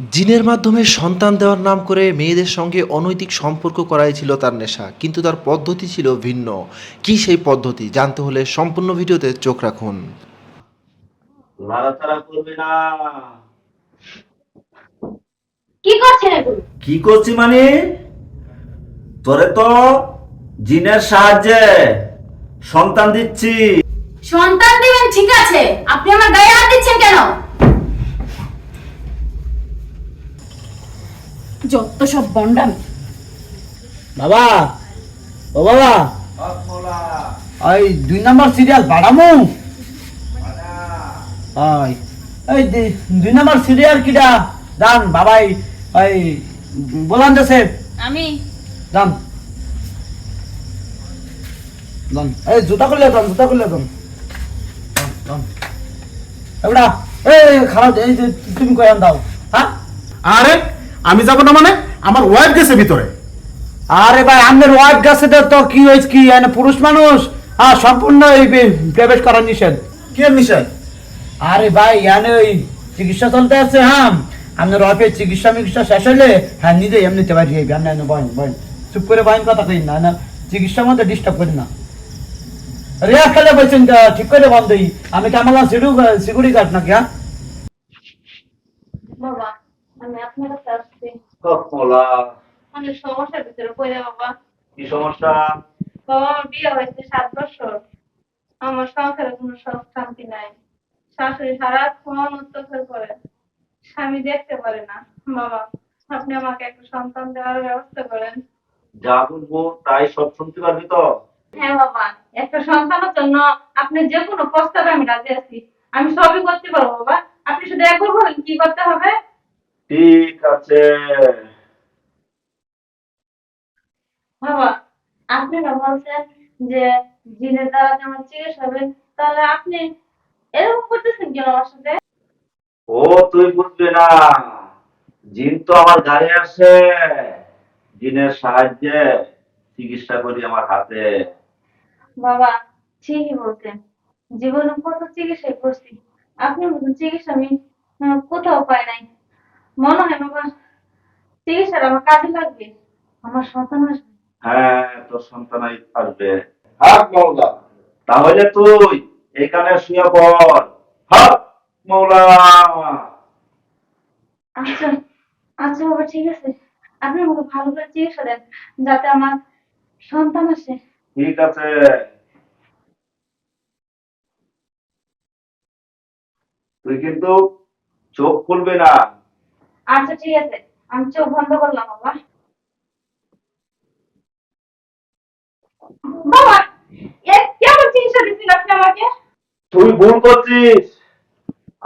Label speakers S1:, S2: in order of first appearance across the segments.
S1: জিনের মাধ্যমে সন্তান দেওয়ার নাম করে মেয়েদের সঙ্গে অনৈতিক সম্পর্ক করাই ছিল তার নেশা, কিন্তু তার পদ্ধতি ছিল ভিন্ন। কি সেই পদ্ধতি জানতে হলে সম্পূর্ণ ভিডিওতে চোখ রাখুন।
S2: নাড়াচাড়া করবে না।
S3: কি করছেন এগুলো?
S2: কি করছি মানে? তোরে তো জিনের সাহায্যে সন্তান দিচ্ছি।
S3: সন্তান দিবেন ঠিক আছে, আপনি আমার গায়ে হাত দিচ্ছেন কেন? যত সব বন্ডামি।
S4: বাবা, ও বাবা, ওই 2 নম্বর সিরিয়াল বাড়ামু। ওই ওই 2 নম্বর সিরিয়াল কিডা দান বাবাই, ওই বলান দেশে
S3: আমি
S4: দান দান, এই জুতা করলে দান, জুতা করলে দান দান এবড়া, এই খারাপ, এই যে তুমি কয়ান দাও। হ্যাঁ,
S5: আরে আমি যাব না মানে? আমার ওয়াইফ গেছে ভিতরে।
S4: আরে ভাই আমাদের ওয়াইফ গেছে তো কি হয়েছে? কি মানে পুরুষ মানুষ সম্পূর্ণ প্রবেশ করা নিষেধ।
S5: কি নিষেধ?
S4: আরে ভাই এনে ওই চিকিৎসা চলতে আছে। হ্যাঁ, আপনার ওয়াইফের চিকিৎসা মিকিৎসা শেষ হলে হ্যাঁ নিজে এমনিতে বাড়ি যাইবে। আপনি এনে বয়েন বয়েন, চুপ করে বয়েন, কথা কই না, না চিকিৎসার মধ্যে ডিস্টার্ব করি না। রিয়া খেলে বলছেন ঠিক করে বন্ধই, আমি কেমন সিকিউরিটি গার্ড নাকি? হ্যাঁ
S3: বাবা, আমি আপনার কাছে আসছি।
S2: কমলা,
S3: অনেক সমস্যার ভিতরে পড়ে বাবা।
S2: কি সমস্যা?
S3: বাবা, আমার বিয়ে হয়েছে 7 বছর, আমার সংসারে কোনো সুখ শান্তি নাই। শাশুড়ি সারাক্ষণ অত্যাচার করে, স্বামী দেখতে পারে না। বাবা, আপনি আমাকে একটা সন্তান দেওয়ার ব্যবস্থা করেন।
S2: যা বলবো তাই সব শুনতে পারবি তো?
S3: হ্যাঁ বাবা, একটা সন্তানের জন্য আপনি যে কোনো প্রস্তাবে আমি রাজি আছি। আমি সবই করতে পারবো বাবা, আপনি শুধু একবার বলেন কি করতে হবে।
S2: ঠিক আছে।
S3: বাবা, আপনি না বলছেন যে জিনের দ্বারা যেমন চিকিৎসা হবে, তাহলে আপনি এরকম করতেছেন কেন আমার সাথে?
S2: ও তুই বুঝবি না, জিন তো আমার গাড়ি আসে, জিনের সাহায্যে চিকিৎসা করি আমার হাতে।
S3: বাবা, ঠিকই বলছেন, জীবনে কত চিকিৎসা করছি, আপনি বলছেন চিকিৎসা আমি কোথাও পাই নাই। মনে হয় বাবা, চিকিৎসাটা আমার কাজে লাগবে, আমার সন্তান আসবে।
S2: হ্যাঁ, তোর সন্তান আসবে। হাত মৌলা, তাহলে তুই এখানে শুয়ে পড়। হাত মৌলা।
S3: আচ্ছা আচ্ছা বাবা, ঠিক আছে, আপনি আমাকে ভালো করে চিকিৎসা দেন যাতে আমার সন্তান আসে।
S2: ঠিক আছে। তুই কিন্তু চোখ খুলবি না।
S3: আচ্ছা ঠিক আছে, আমি চোখ বন্ধ করলাম বাবা। বাবা, কেমন চিকিৎসা দিচ্ছেন আপনি আমাকে?
S2: তুই ভুল করছিস,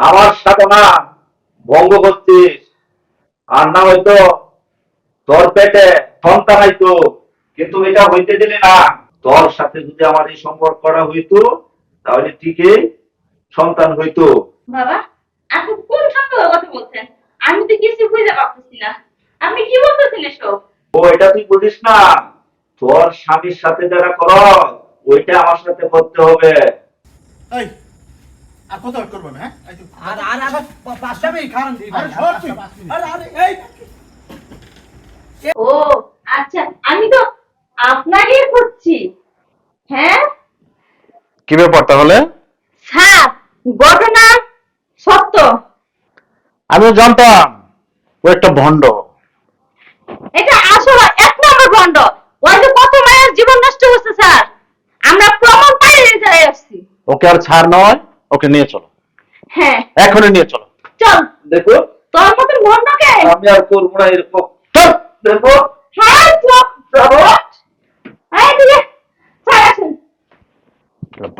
S2: আমার সাধনা ভঙ্গ করছিস। আর না হয়তো তোর পেটে সন্তান হইতো, কিন্তু এটা হইতে দিলি না। তোর সাথে যদি আমার এই সম্পর্কটা হইতো তাহলে ঠিকই সন্তান হইতো।
S3: বাবা, আপনি কোন সম্পর্কের কথা বলছেন? আমি তো কিছু বুঝতে পারতেছি না, আপনি কি বলতেছেন এসব?
S2: ও এটা তুই বুঝিস না? তোর স্বামীর সাথে যারা করস ওইটা আমার সাথে করতে হবে।
S5: এই আর কত ওয়েট করবে? হ্যাঁ, এই তো।
S4: আর আর আবার পাঁচটা মিনিট খান দিই ভাই।
S5: আরে সর তুই।
S4: আরে আরে এই
S3: ও আচ্ছা, আমি তো আপনাকেই খুঁজছি। হ্যাঁ
S6: কি ব্যাপার তাহলে?
S3: স্যার, ঘটনা সত্য।
S6: আমিও জানতাম ও একটা ভণ্ড।
S3: এটা আসলে 1 নম্বর বন্ধ। ওই যে কত মায়ের জীবন নষ্ট করছে স্যার, আমরা প্রমাণ পাই চলে আসছি।
S6: ওকে আর ছাড় নয়, ওকে নিয়ে চলো,
S3: হ্যাঁ
S6: এখনই নিয়ে চলো।
S3: চল,
S2: দেখো,
S3: তোর মতন বন্ধকে
S2: আমি আর করবো না এরকম। চল, দেখো।